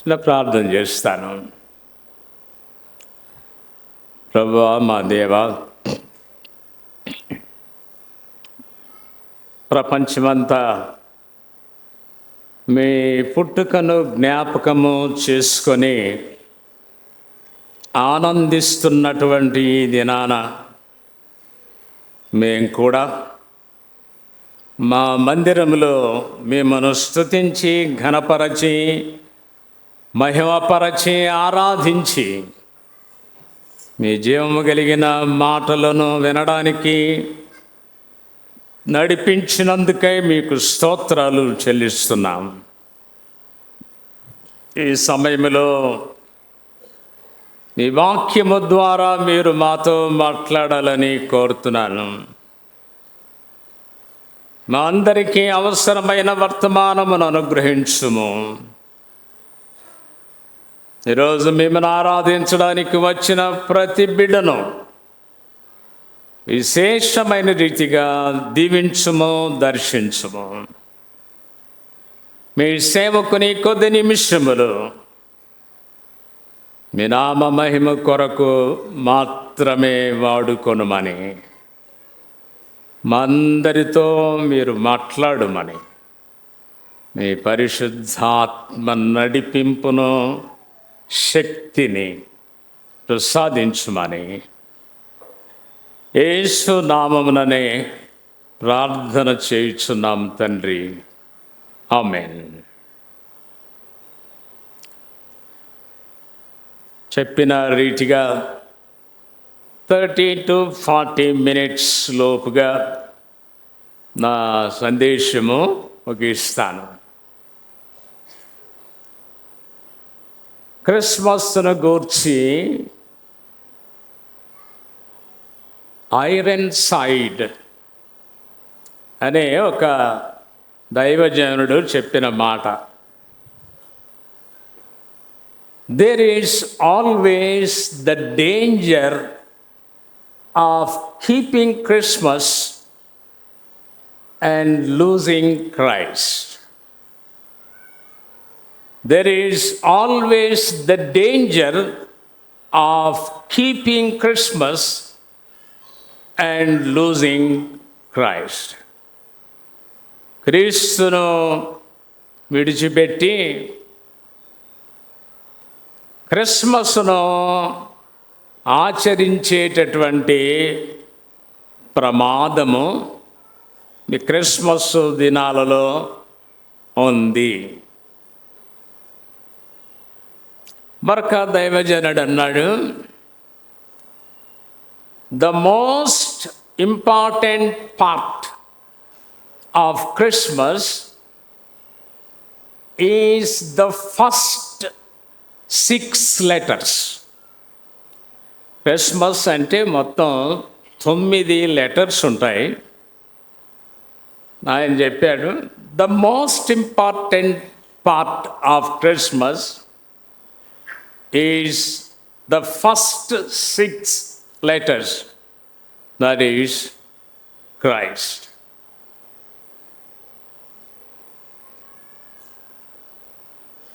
చిన్న ప్రార్థన చేస్తాను. ప్రభువా మా దేవా, ప్రపంచమంతా మీ పుట్టుకను జ్ఞాపకము చేసుకొని ఆనందిస్తున్నటువంటి ఈ దినాన మేము కూడా మా మందిరంలో మిమ్మను స్తుతించి ఘనపరచి మహిమపరచి ఆరాధించి మీ జీవము కలిగిన మాటలను వినడానికి నడిపించినందుకై మీకు స్తోత్రాలు చెల్లిస్తున్నాం. ఈ సమయంలో మీ వాక్యము ద్వారా మీరు మాతో మాట్లాడాలని కోరుతున్నాను. మా అందరికీ అవసరమైన వర్తమానమును అనుగ్రహించుము. ఈరోజు మిమ్మల్ని ఆరాధించడానికి వచ్చిన ప్రతి బిడ్డను విశేషమైన రీతిగా దీవించుము, దర్శించుము. మీ సేవకుని కొద్ది నిమిషములు మీ నామ మహిమ కొరకు మాత్రమే వాడుకొనుమని, మా అందరితో మీరు మాట్లాడుమని, మీ పరిశుద్ధాత్మ నడిపింపును శక్తిని ప్రసాదించుమని యేసు నామముననే ప్రార్థన చేయుచున్నాం తండ్రి. ఆమేన్. చెప్పిన రీతిగా 30 to 40 మినిట్స్ లోపుగా నా సందేశము ముగిస్తాను. క్రిస్మస్ను గూర్చి ఐరన్ సైడ్ అనే ఒక దైవజనుడు చెప్పిన మాట, there is always the danger of keeping Christmas and losing Christ. There is always the danger of keeping Christmas and losing Christ. క్రీస్తును విడిచిపెట్టి క్రిస్మస్ను ఆచరించేటటువంటి ప్రమాదము ఈ క్రిస్మస్ దినాలలో ఉంది. మరొక దైవజనుడు అన్నాడు, the most important part of Christmas is the first 6 letters. Christmas అంటే మొత్తం 9 లెటర్స్ ఉంటాయి. ఆయన చెప్పాడు, the most important part of Christmas is the first 6 letters, that is Christ.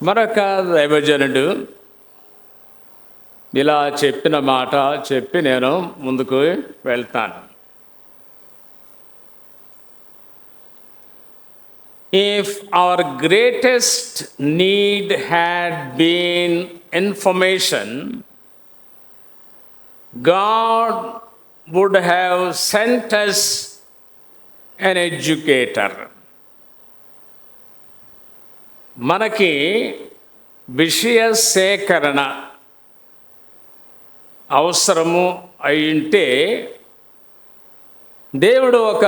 మరొక దైవజనుడు ఇలా చెప్పిన మాట చెప్పి నేను ముందుకు వెళ్తాను. If our greatest need had been information, God would have sent us an educator. మనకి విషయ సేకరణ అవసరము అయింటే దేవుడు ఒక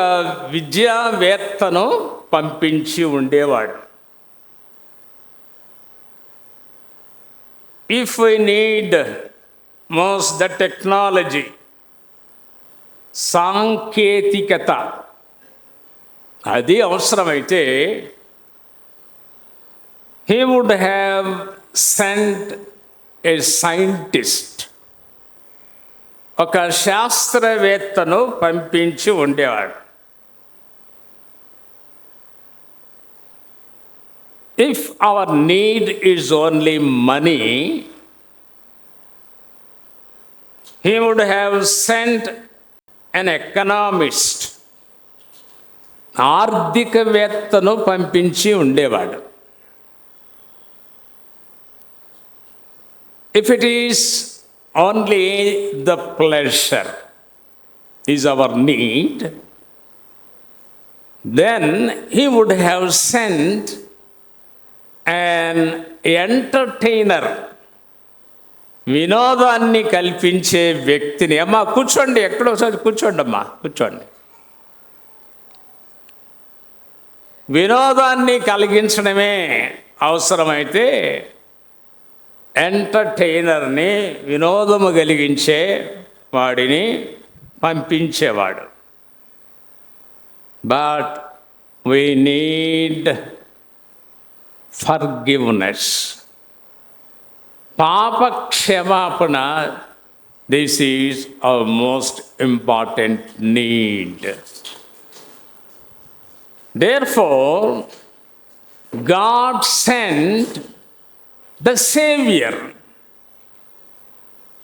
విద్యావేత్తను పంపించి ఉండేవాడు. If we need most the technology, సాంకేతికత అది అవసరమైతే he would have sent a scientist, ఒక శాస్త్రవేత్తను పంపించి ఉండేవాడు. if our need is only money, he would have sent an economist, ఆర్థికవేత్తను పంపించి ఉండేవాడు. If it is only the pleasure is our need, then he would have sent an entertainer, వినోదాన్ని కల్పించే వ్యక్తిని. అమ్మా కూర్చోండి, ఎక్కడోసారి కూర్చోండి అమ్మా, కూర్చోండి. వినోదాన్ని కలిగించడమే అవసరమైతే ఎంటర్టైనర్ని, వినోదము కలిగించే వాడిని పంపించేవాడు. బట్ వీ నీడ్ ఫర్గివ్నెస్, పాప క్షమాపణ. This is our most important need. Therefore, God sent the Savior.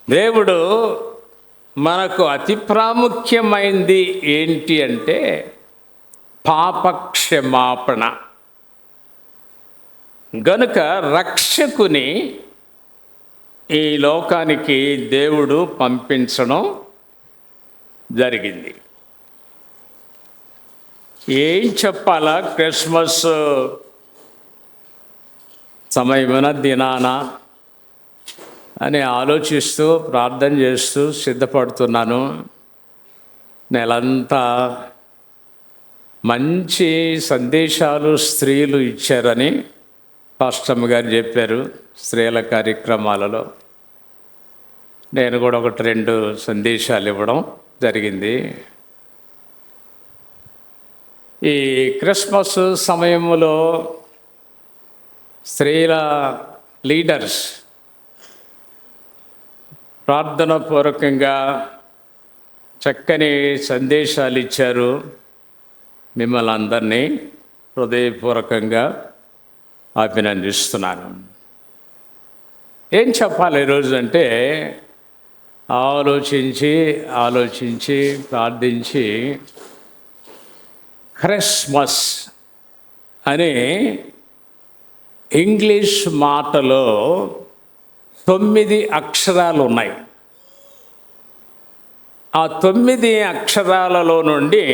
దేవుడు మనకు అతి ప్రాముఖ్యమైనది ఏంటి అంటే పాపక్షమాపణ. గనుక రక్షకుని ఈ లోకానికి దేవుడు పంపించడం జరిగింది. ఏం చెప్పాలా క్రిస్మస్ సమయమున దినాన అని ఆలోచిస్తూ ప్రార్థన చేస్తూ సిద్ధపడుతున్నాను. నెలంతా మంచి సందేశాలు స్త్రీలు ఇచ్చారని పాస్టమ్ గారు చెప్పారు స్త్రీల కార్యక్రమాలలో. నేను కూడా 1-2 సందేశాలు ఇవ్వడం జరిగింది. ఈ క్రిస్మస్ సమయంలో స్త్రీల లీడర్స్ ప్రార్థనాపూర్వకంగా చక్కని సందేశాలు ఇచ్చారు. మిమ్మల్ని అందరినీ హృదయపూర్వకంగా అభినందిస్తున్నాను. ఏం చెప్పాలి ఈరోజు అంటే ఆలోచించి ప్రార్థించి క్రిస్మస్ అనే ఇంగ్లీష్ మాటలో 9 అక్షరాలు ఉన్నాయి. ఆ 9 అక్షరాలలో నుండి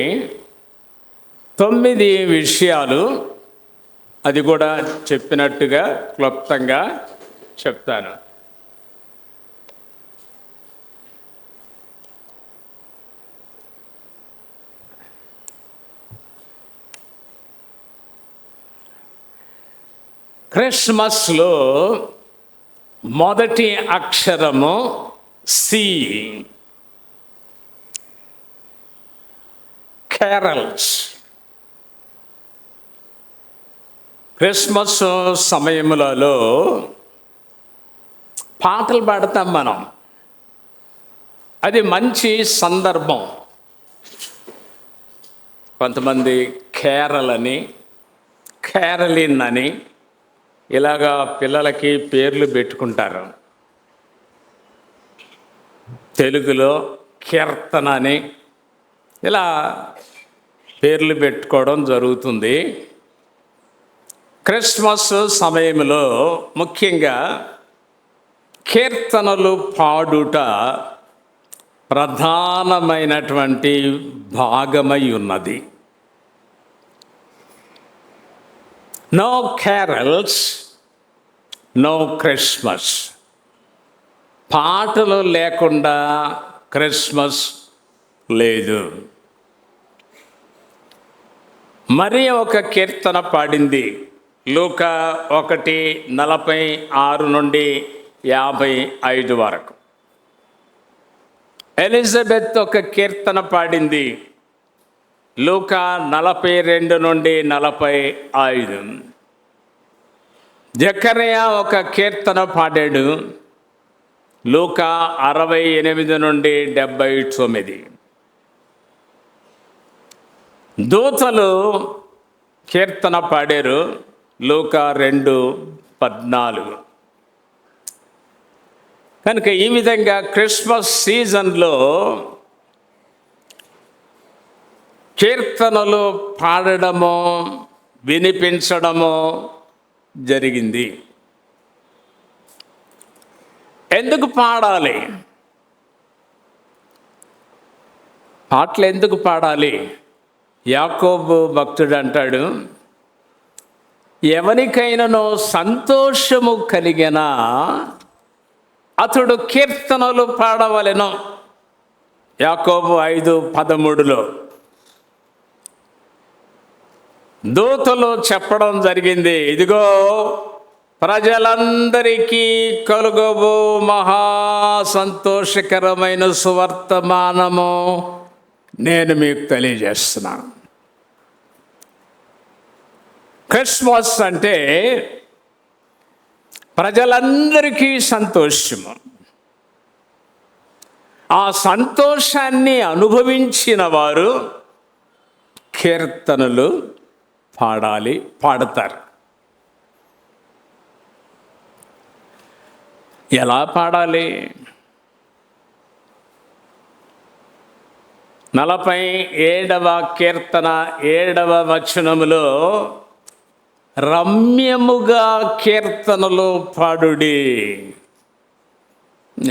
9 విషయాలు, అది కూడా చెప్పినట్టుగా క్లుప్తంగా చెప్తాను. క్రిస్మస్లో మొదటి అక్షరము సి, క్యారల్స్. క్రిస్మస్ సమయములలో పాటలు పాడతాం మనం. అది మంచి సందర్భం. కొంతమంది కేరళ అని, కేరళిన్ అని ఇలాగా పిల్లలకి పేర్లు పెట్టుకుంటారు. తెలుగులో కీర్తన అని ఇలా పేర్లు పెట్టుకోవడం జరుగుతుంది. క్రిస్మస్ సమయంలో ముఖ్యంగా కీర్తనలు పాడుట ప్రధానమైనటువంటి భాగమై ఉన్నది. No carols, no Christmas. పాటలు లేకుండా క్రిస్మస్ లేదు. మరి ఒక కీర్తన పాడింది లూకా 1:46 నుండి 55 వరకు. ఎలిజబెత్ ఒక కీర్తన పాడింది లూకా 42 నుండి 45. జకర్యా ఒక కీర్తన పాడాడు లూకా 68 నుండి 79. దూతలు కీర్తన పాడారు లూకా 2:14. కనుక ఈ విధంగా క్రిస్మస్ సీజన్లో కీర్తనలు పాడడము, వినిపించడము జరిగింది. ఎందుకు పాడాలి? పాటలు ఎందుకు పాడాలి? యాకోబు భక్తుడు అంటాడు, ఎవరికైనానో సంతోషము కలిగిన అతడు కీర్తనలు పాడవలెను. యాకోబు 5:13లో దూతలు చెప్పడం జరిగింది, ఇదిగో ప్రజలందరికీ కలుగబో మహా సంతోషకరమైన సువర్తమానము నేను మీకు తెలియజేస్తున్నాను. క్రిస్మస్ అంటే ప్రజలందరికీ సంతోషము. ఆ సంతోషాన్ని అనుభవించిన వారు కీర్తనలు పాడతారు. ఎలా పాడాలి? 47వ కీర్తన 7వ వచనములో రమ్యముగా కీర్తనలు పాడుడి.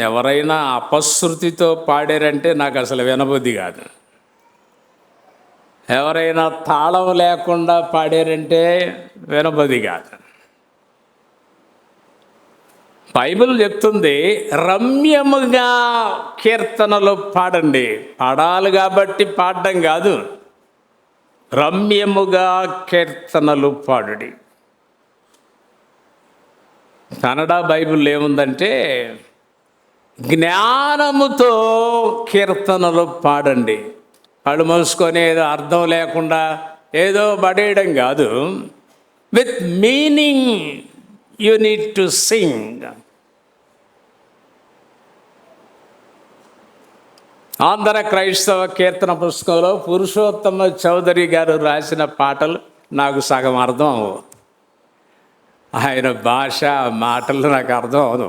ఎవరైనా అపశృతితో పాడారంటే నాకు అసలు వినబుద్ధి కాదు. ఎవరైనా తాళం లేకుండా పాడారంటే వినబుద్ధి కాదు. బైబిల్ చెప్తుంది రమ్యముగా కీర్తనలు పాడండి. పాడాలి కాబట్టి పాడడం కాదు, రమ్యముగా కీర్తనలు పాడుడి. కన్నడ బైబిల్ ఏముందంటే జ్ఞానముతో కీర్తనలు పాడండి. కళ్ళు మూసుకొని ఏదో అర్థం లేకుండా ఏదో పడేయడం కాదు, with meaning you need to sing. Andhra క్రైస్తవ కీర్తన పుస్తకంలో పురుషోత్తమ చౌదరి గారు రాసిన పాటలు నాకు సగం అర్థం అవ్వవు. ఆయన భాష, మాటలు నాకు అర్థం అవ్వదు.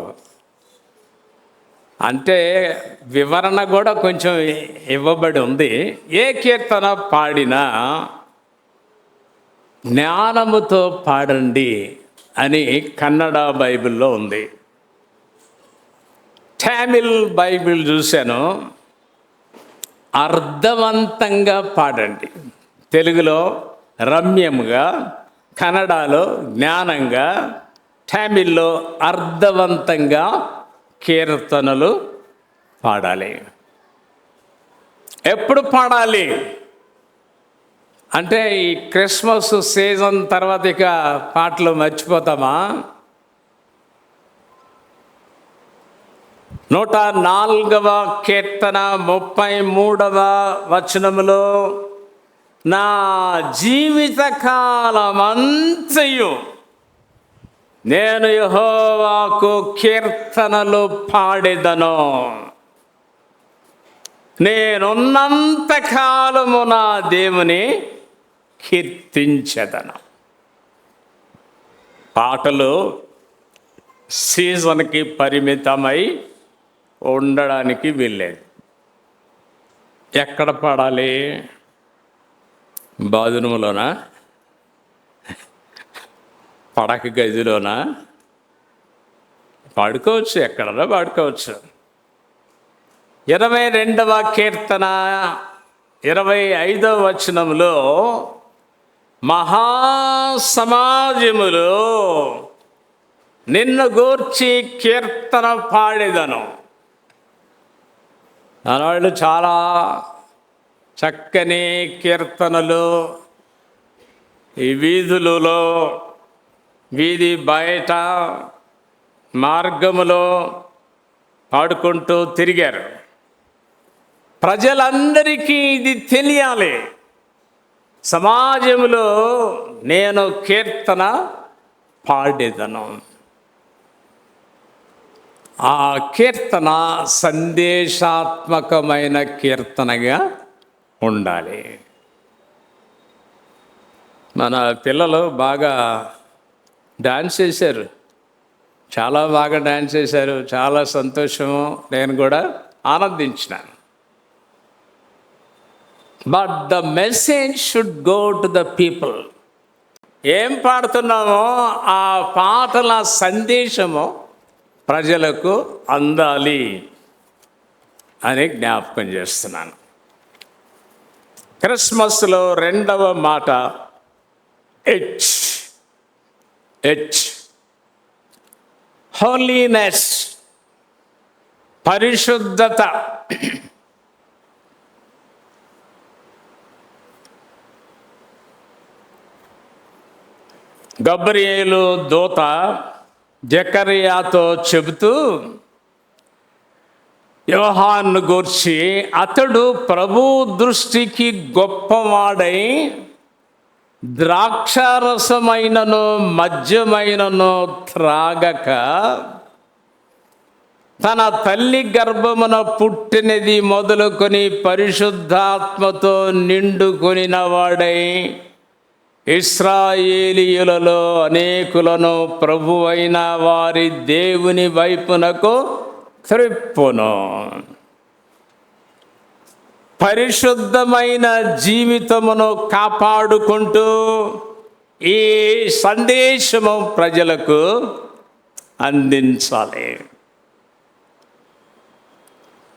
అంటే వివరణ కూడా కొంచెం ఇవ్వబడి ఉంది. ఏ కీర్తన పాడినా జ్ఞానముతో పాడండి అని కన్నడ బైబిల్లో ఉంది. తమిళ్ బైబిల్ చూశాను, అర్థవంతంగా పాడండి. తెలుగులో రమ్యముగా, కన్నడలో జ్ఞానంగా, తమిళ్లో అర్థవంతంగా కీర్తనలు పాడాలి. ఎప్పుడు పాడాలి అంటే ఈ క్రిస్మస్ సీజన్ తర్వాత ఇక పాటలు మర్చిపోతామా? 104వ కీర్తన 33వ వచనములో నా జీవితకాలమంతయు నేను యెహోవాకు కీర్తనలు పాడెదను, నేనున్నంత కాలము నా దేవుని కీర్తించెదను. పాటలు సీజన్కి పరిమితమై ఉండడానికి వీల్లేదు. ఎక్కడ పాడాలి? బాత్రూంలోనా, పడక గదిలోనా? పాడుకోవచ్చు, ఎక్కడన్నా పాడుకోవచ్చు. 22వ కీర్తన 25వ వచనంలో మహాసమాజములో నిన్ను గూర్చి కీర్తన పాడెదను. ఆనాళ్ళు చాలా చక్కని కీర్తనలు ఈ వీధులలో, వీధి బయట, మార్గములో పాడుకుంటూ తిరిగారు. ప్రజలందరికీ ఇది తెలియాలి. సమాజంలో నేను కీర్తన పాడేదను. ఆ కీర్తన సందేశాత్మకమైన కీర్తనగా ఉండాలి. మన పిల్లలు బాగా డాన్స్ చేశారు, చాలా బాగా డాన్స్ చేశారు, చాలా సంతోషము, నేను కూడా ఆనందించినాను. But the message should go to the people. ఏం పాడుతున్నామో ఆ పాటల సందేశము ప్రజలకు అందాలి అని జ్ఞాపకం చేస్తున్నాను. క్రిస్మస్లో రెండవ మాట హెచ్. హోలీనెస్, పరిశుద్ధత. గబ్రియేలు దూత జకర్యాతో చెబుతూ యోహాను గూర్చి, అతడు ప్రభు దృష్టికి గొప్పవాడై ద్రాక్షారసమైనను మద్యమైనను త్రాగక తన తల్లి గర్భమున పుట్టినది మొదలుకొని పరిశుద్ధాత్మతో నిండుకొనిన వాడై ఇశ్రాయేలీయులలో అనేకులను ప్రభువైన వారి దేవుని వైపునకు త్రిప్పును. పరిశుద్ధమైన జీవితమును కాపాడుకుంటూ ఈ సందేశము ప్రజలకు అందించాలి.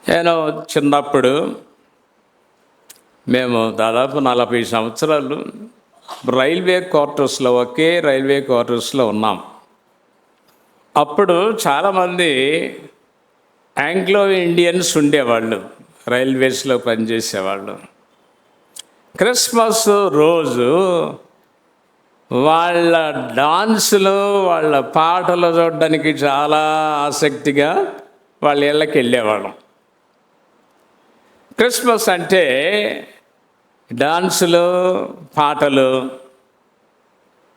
నేను చిన్నప్పుడు, మేము దాదాపు 40 సంవత్సరాలు రైల్వే క్వార్టర్స్లో, ఒకే రైల్వే క్వార్టర్స్లో ఉన్నాం. అప్పుడు చాలామంది ఆంగ్లో ఇండియన్స్ ఉండేవాళ్ళు, రైల్వేస్లో పనిచేసేవాళ్ళు. క్రిస్మస్ రోజు వాళ్ళ డాన్సులు, వాళ్ళ పాటలు చూడడానికి చాలా ఆసక్తిగా వాళ్ళ ఇళ్ళకి వెళ్ళేవాళ్ళం. క్రిస్మస్ అంటే డాన్సులు, పాటలు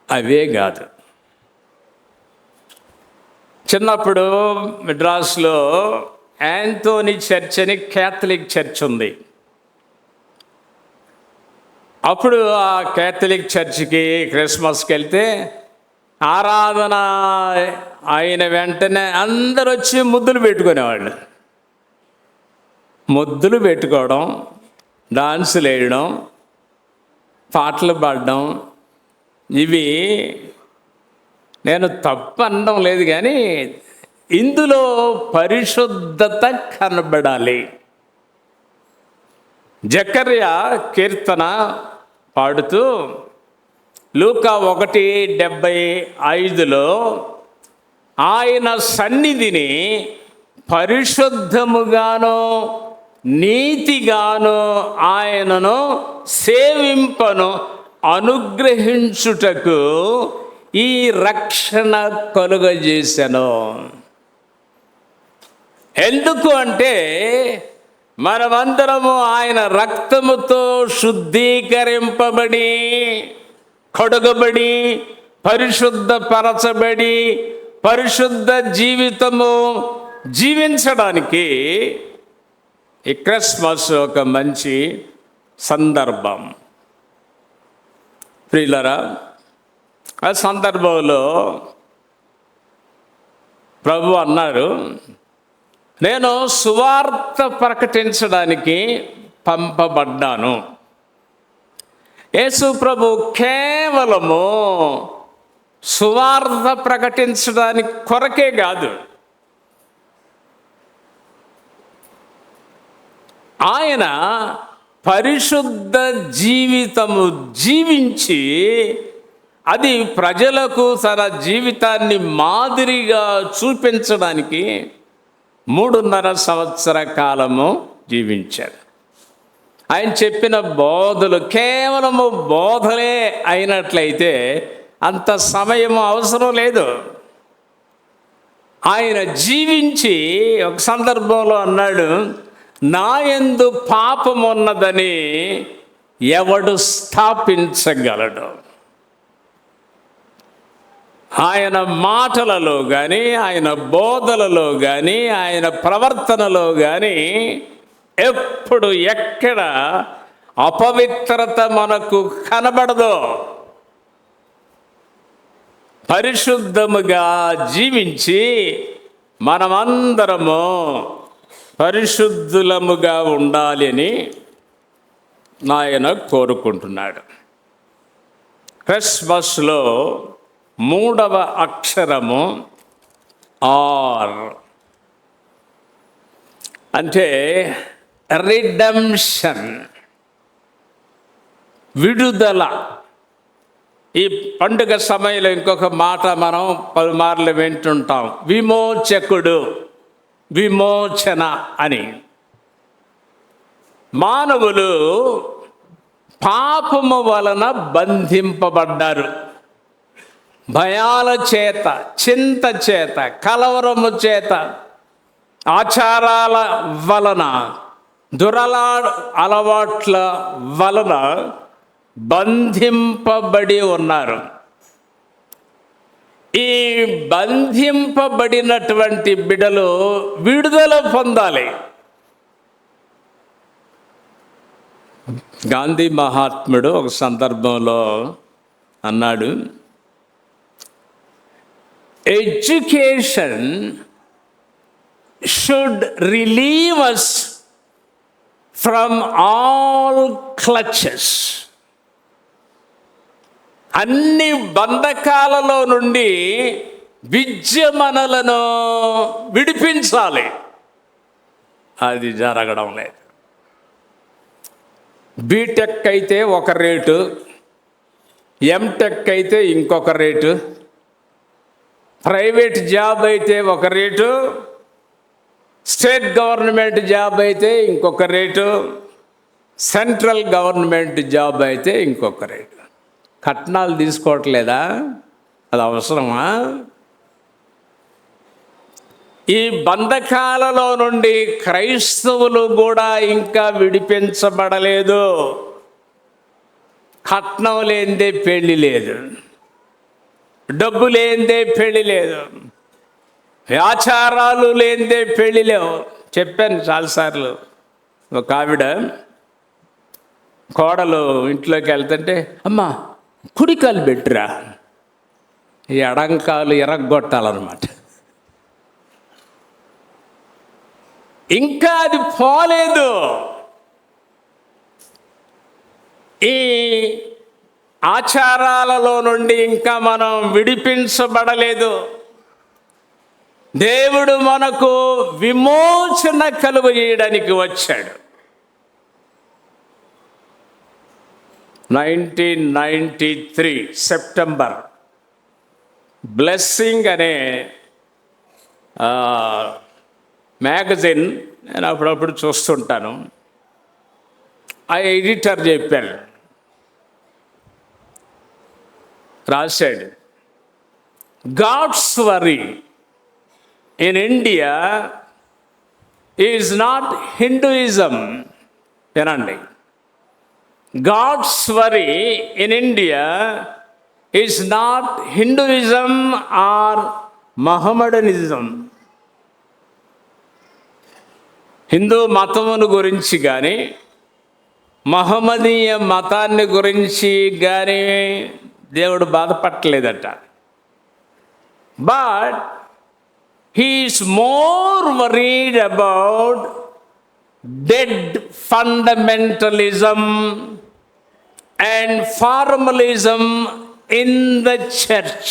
అవే కాదు. చిన్నప్పుడు మెడ్రాస్లో యాంథోనీ చర్చ్ అని క్యాథలిక్ చర్చ్ ఉంది. అప్పుడు ఆ క్యాథలిక్ చర్చ్కి క్రిస్మస్కి వెళ్తే ఆరాధన అయిన వెంటనే అందరు వచ్చి ముద్దులు పెట్టుకునేవాళ్ళు. ముద్దులు పెట్టుకోవడం, డాన్సులు వేయడం, పాటలు పాడడం, ఇవి నేను తప్పు అనడం లేదు, కానీ ఇందులో పరిశుద్ధత కనబడాలి. జకర్యా కీర్తన పాడుతూ లూకా 1:75లో ఆయన సన్నిధిని పరిశుద్ధముగాను నీతిగాను ఆయనను సేవింపను అనుగ్రహించుటకు ఈ రక్షణ కలుగజేశాను. ఎందుకు అంటే మనమందరము ఆయన రక్తముతో శుద్ధీకరింపబడి, కడుగబడి, పరిశుద్ధపరచబడి, పరిశుద్ధ జీవితము జీవించడానికి ఈ క్రిస్మస్ ఒక మంచి సందర్భం. ప్రియులారా, ఆ సందర్భంలో ప్రభు అన్నారు, నేను సువార్త ప్రకటించడానికి పంపబడ్డాను. యేసు ప్రభు కేవలము సువార్త ప్రకటించడానికి కొరకే కాదు, ఆయన పరిశుద్ధ జీవితము జీవించి అది ప్రజలకు తన జీవితాన్ని మాదిరిగా చూపించడానికి 3.5 సంవత్సర కాలము జీవించాడు. ఆయన చెప్పిన బోధలు కేవలము బోధలే అయినట్లయితే అంత సమయం అవసరం లేదు. ఆయన జీవించి ఒక సందర్భంలో అన్నాడు, నా యందు పాపమున్నదని ఎవడు స్థాపించగలడు? ఆయన మాటలలో కానీ, ఆయన బోధలలో కానీ, ఆయన ప్రవర్తనలో కానీ ఎప్పుడు ఎక్కడ అపవిత్రత మనకు కనబడదో. పరిశుద్ధముగా జీవించి మనమందరము పరిశుద్ధులముగా ఉండాలి అని ఆయన కోరుకుంటున్నాడు. క్రిస్మస్లో 3వ అక్షరము ఆర్, అంటే రిడెంప్షన్, విడుదల. ఈ పండుగ సమయంలో ఇంకొక మాట మనం పలుమార్లు వింటుంటాం, విమోచకుడు, విమోచన అని. మానవులు పాపము వలన బంధింపబడ్డారు. భయాల చేత, చింత చేత, కలవరము చేత, ఆచారాల వలన, అలవాట్ల వలన బంధింపబడి ఉన్నారు. ఈ బంధింపబడినటువంటి బిడ్డలు విడుదల పొందాలి. గాంధీ మహాత్ముడు ఒక సందర్భంలో అన్నాడు, education should relieve us from all clutches. అన్ని బంధకాలలో నుండి విద్య మనలను విడిపించాలి. అది జరగడం లేదు. బీటెక్ అయితే ఒక రేటు, ఎంటెక్ అయితే ఇంకొక రేటు, ప్రైవేట్ జాబ్ అయితే ఒక రేటు, స్టేట్ గవర్నమెంట్ జాబ్ అయితే ఇంకొక రేటు, సెంట్రల్ గవర్నమెంట్ జాబ్ అయితే ఇంకొక రేటు. కట్నాలు తీసుకోవట్లేదా? అది అవసరమా? ఈ బంధకాలలో నుండి క్రైస్తవులు కూడా ఇంకా విడిపించబడలేదు. కట్నం లేనిదే పెళ్ళి లేదు, డబ్బు లేనిదే పెళ్ళి లేదు, ఆచారాలు లేనిదే పెళ్ళి లేవు. చెప్పాను చాలాసార్లు. ఒక ఆవిడ కోడలు ఇంట్లోకి వెళ్తుంటే, అమ్మా కుడికాలు పెట్టురా, ఈ ఎడంకాలు ఎరగొట్టాలన్నమాట. ఇంకా అది పోలేదు. ఈ ఆచారాలలో నుండి ఇంకా మనం విడిపించబడలేదు. దేవుడు మనకు విమోచన కలుగజేయడానికి వచ్చాడు. 1993 సెప్టెంబర్ బ్లెస్సింగ్ అనే మ్యాగజైన్ నేను అప్పుడప్పుడు చూస్తుంటాను. ఆ ఎడిటర్ చెప్పాను, రాశాడు, God's worry in India is not Hinduism. వినండి, God's worry in India is not Hinduism or Mohammedanism. Hindu మతమును గురించి కానీ మహమ్మదీయ మతాన్ని గురించి కానీ దేవుడు బాధపడలేదట. But he is more worried about dead fundamentalism and formalism in the church.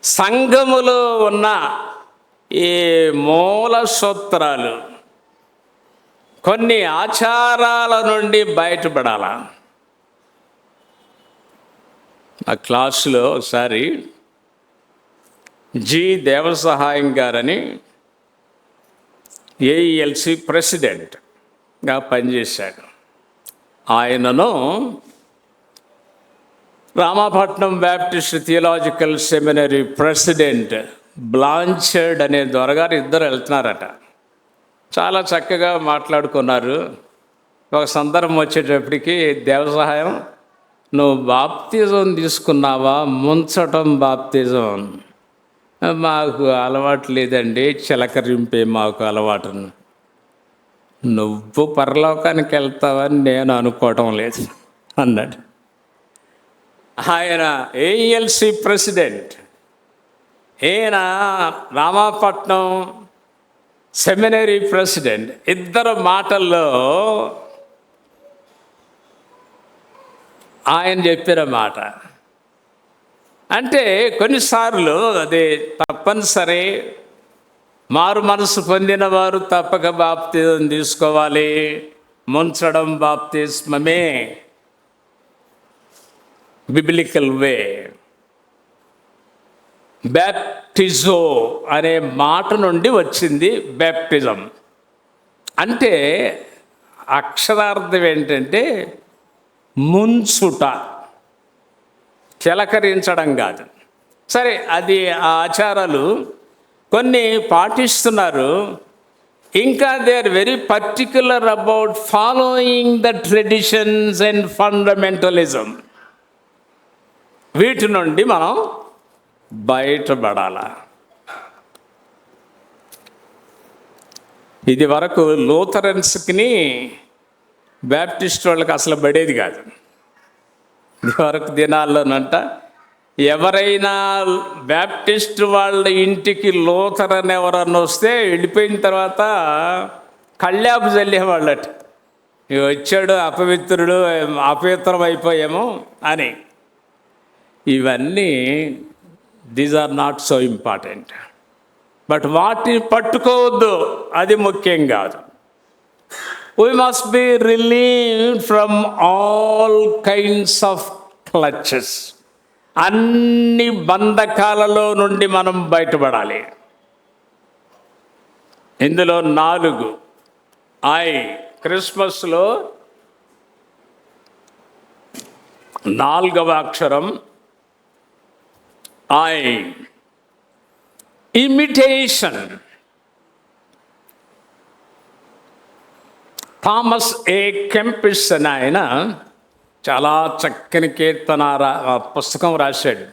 సంఘములో ఉన్న ఈ మూల సూత్రాలు, కొన్ని ఆచారాల నుండి బయటపడాల. ఆ క్లాసులో ఒకసారి జి దేవసహాయం గారని ఏఈఎల్సి ప్రెసిడెంట్గా పనిచేశాడు. ఆయనను Ramapatnam Baptist theological seminary president Blanchard అనే దొరగారు ఇద్దరు వెళ్తున్నారట. చాలా చక్కగా మాట్లాడుకున్నారు. ఒక సందర్భం వచ్చేటప్పటికి దేవసహాయం, నువ్వు బాప్తిజం తీసుకున్నావా? ముంచటం బాప్తిజం మాకు అలవాటు లేదండి, చిలకరింపే మాకు అలవాటు. నువ్వు పరలోకానికి వెళ్తావని నేను అనుకోవటం లేదు అన్నాడు. ఆయన ఏఎల్సి ప్రెసిడెంట్, ఈయన రామాపట్నం సెమినరీ ప్రెసిడెంట్. ఇద్దరు మాటల్లో ఆయన చెప్పిన మాట అంటే కొన్నిసార్లు అది తప్పనిసరి. మారు మనసు పొందిన వారు తప్పక బాప్తిజం తీసుకోవాలి. ముంచడం బాప్తిస్మమే బిబ్లికల్ వే. బ్యాప్టిజో అనే మాట నుండి వచ్చింది బ్యాప్టిజం. అంటే అక్షరార్థం ఏంటంటే ముంచుట, చిలకరించడం కాదు. సరే, అది ఆ ఆచారాలు కొన్ని పాటిస్తున్నారు. ఇంకా they are very particular about following the traditions and fundamentalism. వీటి నుండి మనం బయటపడాల. ఇది వరకు లూథరన్స్కి బ్యాప్టిస్ట్ వాళ్ళకి అసలు పడేది కాదు. ఇది వరకు దినాల్లోనంట ఎవరైనా బ్యాప్టిస్ట్ వాళ్ళ ఇంటికి లూథరన్ ఎవరన్నా వస్తే వెళ్ళిపోయిన తర్వాత కళ్యాపు చల్లేవాళ్ళట, వచ్చాడు అపవిత్రుడు, అపవిత్రం అయిపోయాము అని. ఇవన్నీ these are not so important. But వాటిని పట్టుకోవద్దు, అది ముఖ్యం కాదు. We must be relieved from all kinds of clutches. అన్ని బంధకాలలో నుండి మనం బయటపడాలి. ఇందులో 4 క్రిస్మస్లో 4వ అక్షరం ఇమిటేషన్. థామస్ ఏ కెంపిస్ అని ఆయన చాలా చక్కని కీర్తన పుస్తకం రాశాడు,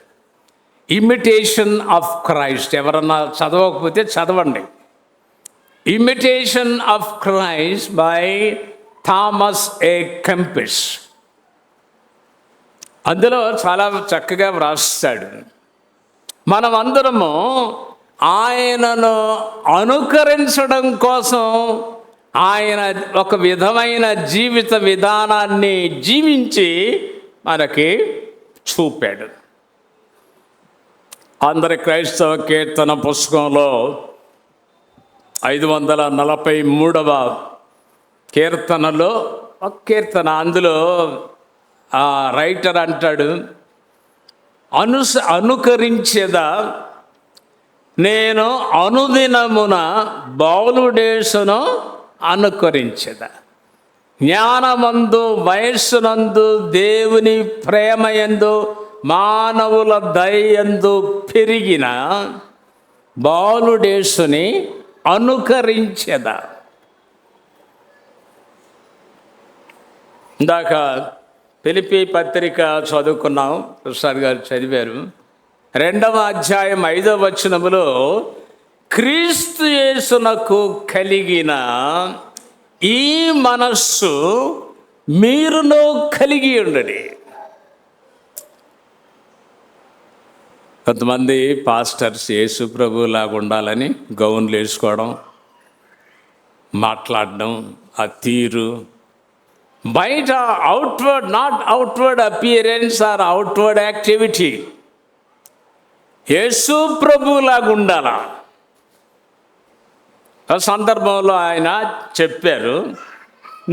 ఇమిటేషన్ ఆఫ్ క్రైస్ట్. ఎవరన్నా చదవకపోతే చదవండి. Imitation of Christ by Thomas a Kempis. అందులో చాలా చక్కగా వ్రాస్తాడు, మనమందరము ఆయనను అనుకరించడం కోసం ఆయన ఒక విధమైన జీవిత విధానాన్ని జీవించి మనకి చూపాడు. అందరి క్రైస్తవ కీర్తన పుస్తకంలో 543వ కీర్తనలో ఒక కీర్తన, అందులో ఆ రైటర్ అంటాడు, అనుకరించేదా నేను అనుదినమున బాలుడేసును అనుకరించేదా, జ్ఞానమందు వయస్సునందు దేవుని ప్రేమయందు మానవుల దయందు పెరిగిన బాలుడేసుని అనుకరించేదా. ఇందాక ఫిలిప్పీ పత్రిక చదువుకున్నాం, ప్రసాద్ గారు చదివారు. 2వ అధ్యాయం 5వ వచనములో క్రీస్తు యేసునకు కలిగిన ఈ మనస్సు మీరును కలిగి ఉండండి. కొంతమంది పాస్టర్స్ యేసు ప్రభులాగా ఉండాలని గౌన్లు వేసుకోవడం, మాట్లాడడం, ఆ తీరు బయట outward, not outward appearance or outward activity. Yesu ప్రభులాగా ఉండాలా. ఆ సందర్భంలో ఆయన చెప్పారు,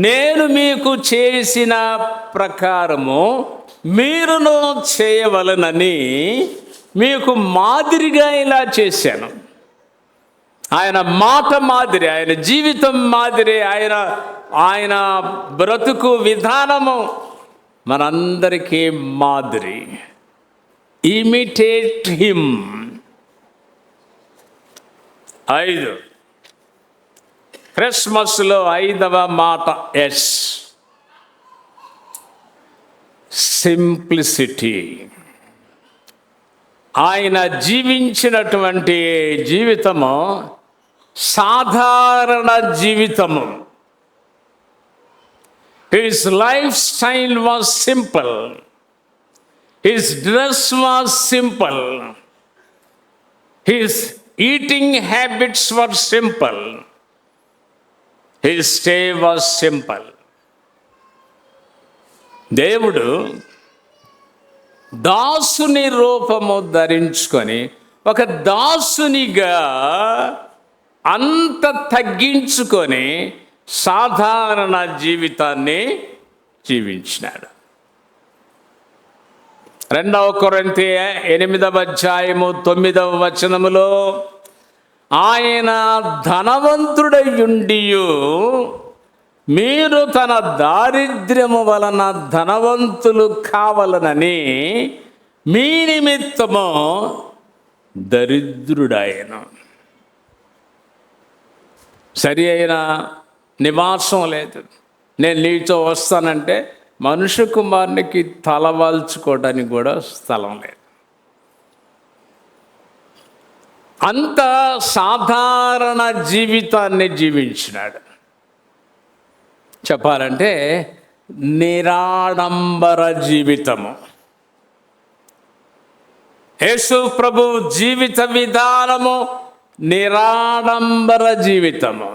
నేను మీకు చేసిన ప్రకారము మీరును చేయవలనని మీకు మాదిరిగా ఇలా చేశాను. ఆయన మాట మాదిరి, ఆయన జీవితం మాదిరి, ఆయన బ్రతుకు విధానము మనందరికీ మాదిరి. Imitate him. 5 క్రిస్మస్లో 5వ మాట ఎస్, సింప్లిసిటీ. ఆయన జీవించినటువంటి జీవితము సాధారణ జీవితము. His life style was simple. His dress was simple, his eating habits were simple, his stay was simple. దేవుడు దాసుని రూపము ధరించుకొని ఒక దాసునిగా అంత తగ్గించుకొని సాధారణ జీవితాన్ని జీవించినాడు. 2 కొరింథీ 8:9 ఆయన ధనవంతుడయుండియు మీరు తన దారిద్ర్యము వలన ధనవంతులు కావలనని మీ నిమిత్తము దరిద్రుడాయను. సరి అయిన నివాసం లేదు. నేను నీతో వస్తానంటే మనుష్య కుమారునికి తలవాల్చుకోవడానికి కూడా స్థలం లేదు. అంత సాధారణ జీవితాన్ని జీవించినాడు. చెప్పాలంటే నిరాడంబర జీవితము. యేసు ప్రభు జీవిత విధానము నిరాడంబర జీవితము.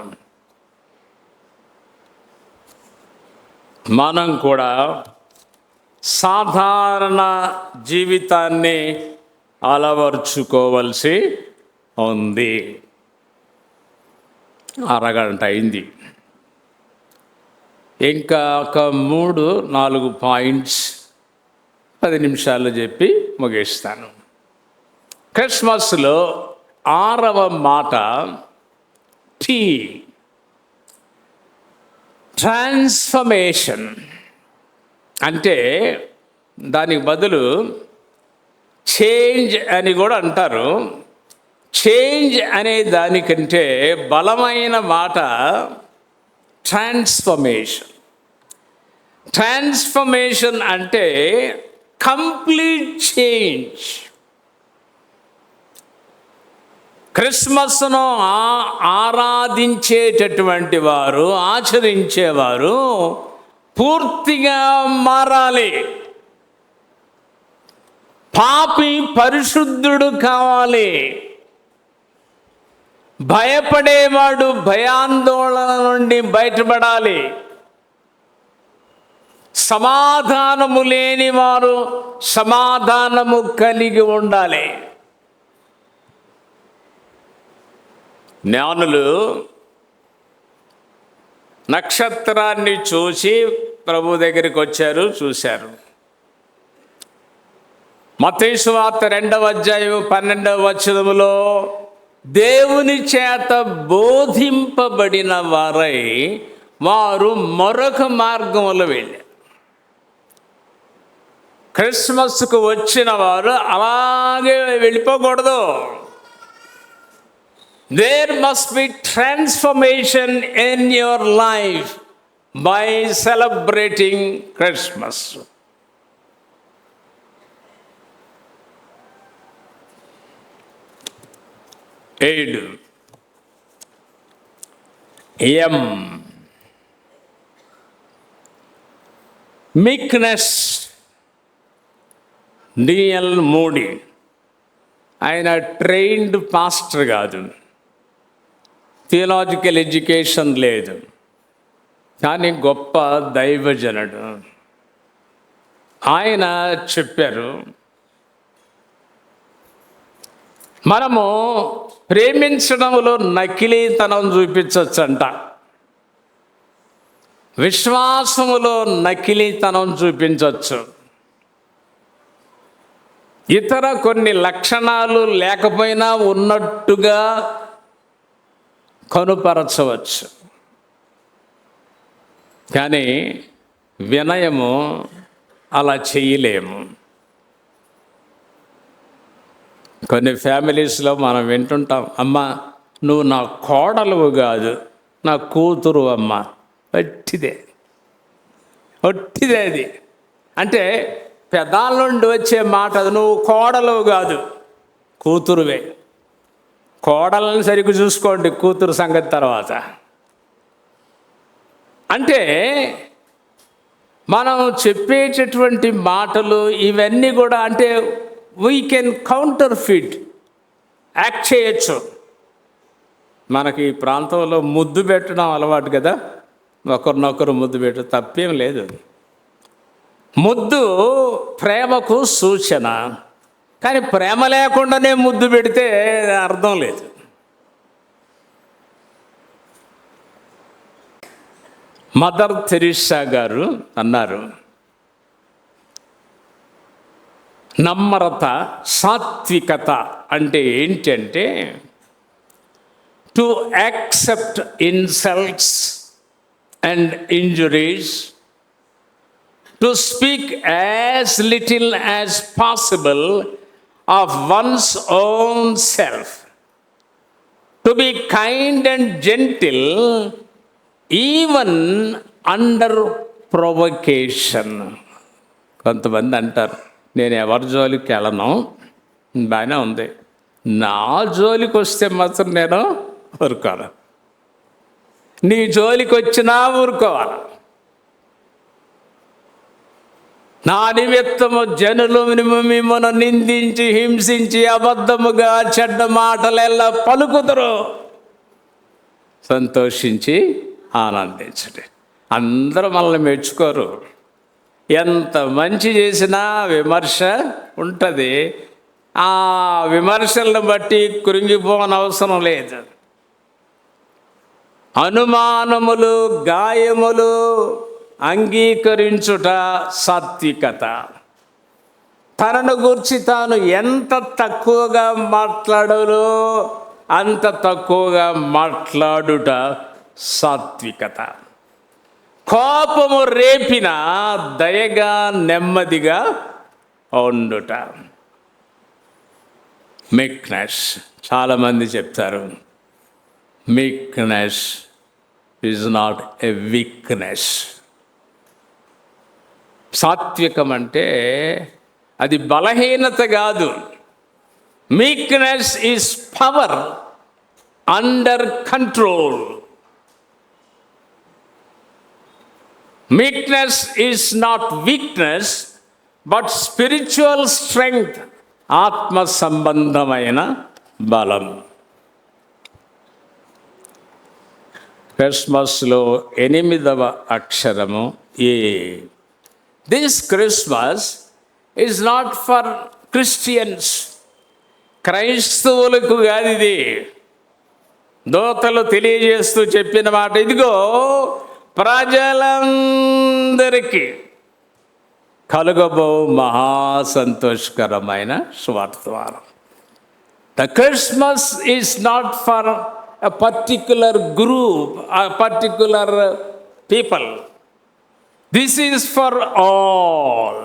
మనం కూడా సాధారణ జీవితాన్ని అలవర్చుకోవలసి ఉంది. అరగంట అయింది. ఇంకా ఒక 3-4 పాయింట్స్ 10 నిమిషాలు చెప్పి ముగిస్తాను. క్రిస్మస్లో 6వ మాట టీ, ట్రాన్స్ఫర్మేషన్. అంటే దానికి బదులు చేంజ్ అని కూడా అంటారు. చేంజ్ అనే దానికంటే బలమైన మాట ట్రాన్స్ఫర్మేషన్. ట్రాన్స్ఫర్మేషన్ అంటే కంప్లీట్ చేంజ్. క్రిస్మస్ను ఆరాధించేటటువంటి వారు, ఆచరించేవారు పూర్తిగా మారాలి. పాపి పరిశుద్ధుడు కావాలి. భయపడేవాడు భయాందోళన నుండి బయటపడాలి. సమాధానము లేని వారు సమాధానము కలిగి ఉండాలి. జ్ఞానులు నక్షత్రాన్ని చూసి ప్రభు దగ్గరికి వచ్చారు, చూశారు. మత్తయి సువార్త 2:12 దేవుని చేత బోధింపబడిన వారై వారు మరొక మార్గంలో వెళ్ళారు. క్రిస్మస్కు వచ్చిన వారు అలాగే వెళ్ళిపోకూడదు. There must be transformation in your life by celebrating Christmas. Meekness. D.L. Moody ఆయన ట్రైన్డ్ పాస్టర్ కాదు, థియలాజికల్ ఎడ్యుకేషన్ లేదు, కానీ గొప్ప దైవజనుడు. ఆయన చెప్పారు, మనము ప్రేమించడంలో నకిలీతనం చూపించవచ్చంట, విశ్వాసములో నకిలీతనం చూపించవచ్చు, ఇతర కొన్ని లక్షణాలు లేకపోయినా ఉన్నట్టుగా కనుపరచవచ్చు. కానీ వినయము అలా చేయలేము. కొన్ని ఫ్యామిలీస్లో మనం వింటుంటాం, అమ్మ నువ్వు నా కోడలువు కాదు, నా కూతురు అమ్మ. ఒట్టిదే అది. అంటే పెదాల నుండి వచ్చే మాట, నువ్వు కోడలువు కాదు, కూతురువే. కోడలను సరిగ్గా చూసుకోండి, కూతురు సంగతి తర్వాత. అంటే మనం చెప్పేటటువంటి మాటలు ఇవన్నీ కూడా అంటే we can counter fit act చేయొచ్చు. మనకి ఈ ప్రాంతంలో ముద్దు పెట్టడం అలవాటు కదా, ఒకరినొకరు ముద్దు పెట్టడం తప్పేం లేదు. ముద్దు ప్రేమకు సూచన, కానీ ప్రేమ లేకుండానే ముద్దు పెడితే అర్థం లేదు. మదర్ తెరీసా గారు అన్నారు, నమ్రత, సాత్వికత అంటే ఏంటంటే to accept insults and injuries, to speak as little as possible of once own self, to be kind and gentle even under provocation. కొంతమంది అంటారు, నేను ఎవరి జోలికి వెళ్ళను, బాగానే ఉంది, నా జోలికి వస్తే మాత్రం నేను ఊరుకోను, నీ జోలికి వచ్చినా ఊరుకోవాలి. నా నిమిత్తము జనులు మిమ్మల్ని నిందించి హింసించి అబద్ధముగా చెడ్డ మాటలెల్లా పలుకుదురు, సంతోషించి ఆనందించండి. అందరూ మనల్ని మెచ్చుకోరు, ఎంత మంచి చేసినా విమర్శ ఉంటుంది. ఆ విమర్శలను బట్టి కృంగిపోనవసరం లేదు. అనుమానములు, గాయములు అంగీకరించుట సాత్వికత. తనను గురించి తాను ఎంత తక్కువగా మాట్లాడాలో అంత తక్కువగా మాట్లాడుట సాత్వికత. కోపము రేపిన దయగా నెమ్మదిగా ఉండుట మీక్నెస్. చాలామంది చెప్తారు meekness is not a weakness. సాత్వికం అంటే అది బలహీనత కాదు. Meekness is power under control. Meekness is not weakness, but spiritual strength. ఆత్మ సంబంధమైన బలం. క్రిస్మస్లో 8వ అక్షరము A. This Christmas is not for Christians. క్రైస్తవులకు కాదు ఇది. దూతలు తెలియజేస్తూ చెప్పిన మాట, ఇదిగో ప్రజలందరికీ కలుగబో మహాసంతోషకరమైన స్వార్థవారం. The Christmas is not for a particular group, a particular people. This is for all.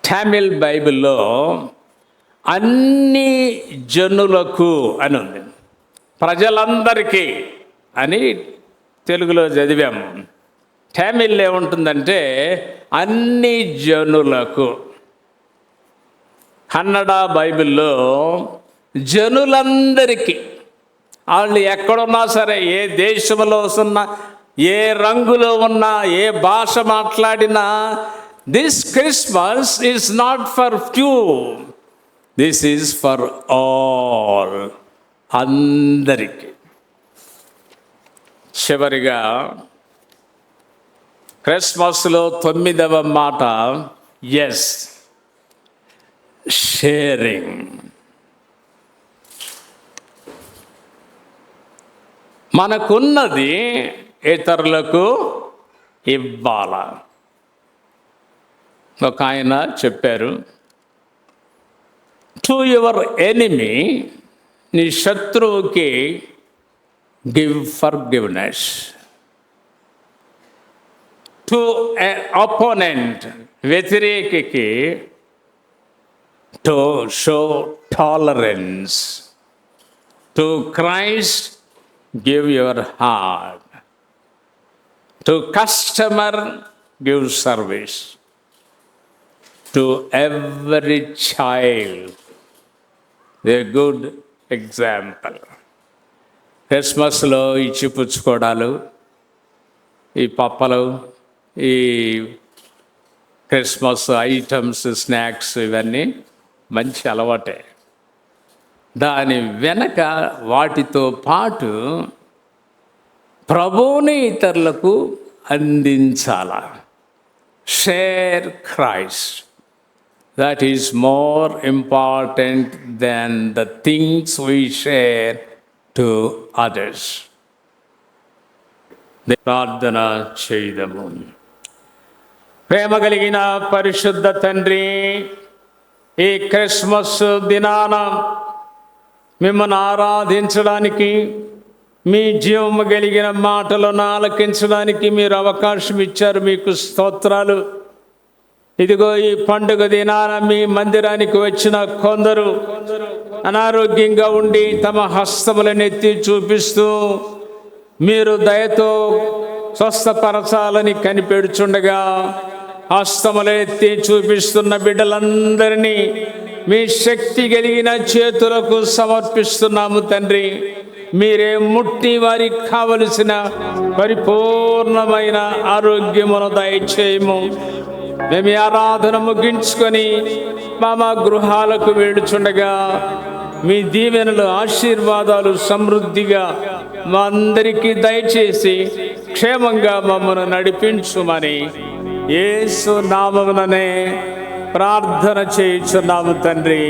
Tamil బైబిల్లో అన్ని జనులకు అని ఉంది, ప్రజలందరికీ అని తెలుగులో చదివాము. తమిళ్ ఏముంటుందంటే అన్ని జనులకు. కన్నడ బైబిల్లో జనులందరికీ, వాళ్ళు ఎక్కడున్నా సరే, ఏ దేశంలో ఉన్నా, ఏ రంగులో ఉన్నా, ఏ భాష మాట్లాడినా, this Christmas is not for few, this is for all, అందరికీ. చివరిగా క్రిస్మస్లో 9వ మాట ఎస్, షేరింగ్. మనకున్నది ఇతరులకు ఇవ్వాల. ఒక ఆయన చెప్పారు, టు యువర్ ఎనిమీ, నీ శత్రువుకి గివ్ ఫర్గివ్నెస్, టు అపోనెంట్, వ్యతిరేకికి to show tolerance, to Christ give your heart, to customer give service, to every child a good example. క్రిస్మస్లో ఇచ్చిపుచ్చుకోవడాలు, ఈ పప్పలు, ఈ క్రిస్మస్ ఐటమ్స్, స్నాక్స్ ఇవన్నీ మంచి అలవాటే. దాని వెనక వాటితో పాటు ప్రభువుని ఇతరులకు అందించాల. Share Christ. That is more important than the things we share to others. ప్రార్థన చేయదము. ప్రేమ కలిగిన పరిశుద్ధ తండ్రి, ఈ క్రిస్మస్ దినాన మిమ్మల్ని ఆరాధించడానికి, మీ జీవము కలిగిన మాటలను ఆలకించడానికి మీరు అవకాశం ఇచ్చారు. మీకు స్తోత్రాలు. ఇదిగో ఈ పండుగ దినాన మీ మందిరానికి వచ్చిన కొందరు అనారోగ్యంగా ఉండి తమ హస్తములను ఎత్తి చూపిస్తూ మీరు దయతో స్వస్థపరచాలని కనిపెడుచుండగా, హస్తములు ఎత్తి చూపిస్తున్న బిడ్డలందరినీ మీ శక్తి కలిగిన చేతులకు సమర్పిస్తున్నాము తండ్రి. మీరే ముట్టి వారికి కావలసిన పరిపూర్ణమైన ఆరోగ్యమును దయచేయము. మేము ఆరాధన ముగించుకొని మా గృహాలకు వేడుచుండగా మీ దీవెనలు, ఆశీర్వాదాలు సమృద్ధిగా మా అందరికీ దయచేసి క్షేమంగా మమ్మల్ని నడిపించుమని యేసు నామముననే ప్రార్థన చేయుచున్నాము తండ్రి.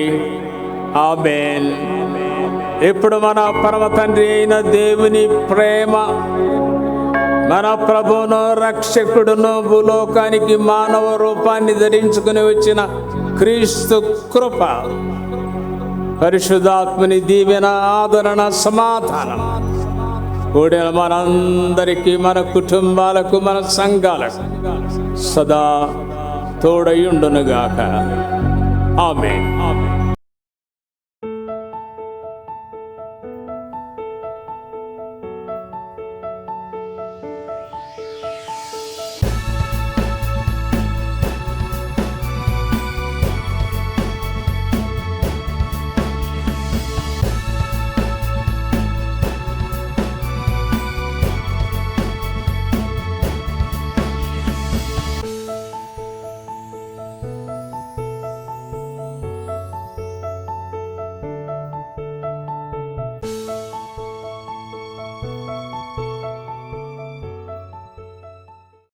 ఆమేన్. ఇప్పుడు మన పరమ తండ్రి అయిన దేవుని ప్రేమ, మన ప్రభువును రక్షకుడును భూలోకానికి మానవ రూపాన్ని ధరించుకుని వచ్చిన క్రీస్తు కృప, పరిశుద్ధాత్మని దీవెన, ఆదరణ, సమాధానం కూడిన మనందరికీ, మన కుటుంబాలకు, మన సంఘాలకు సదా తోడయుండునుగాక. ఆమేన్.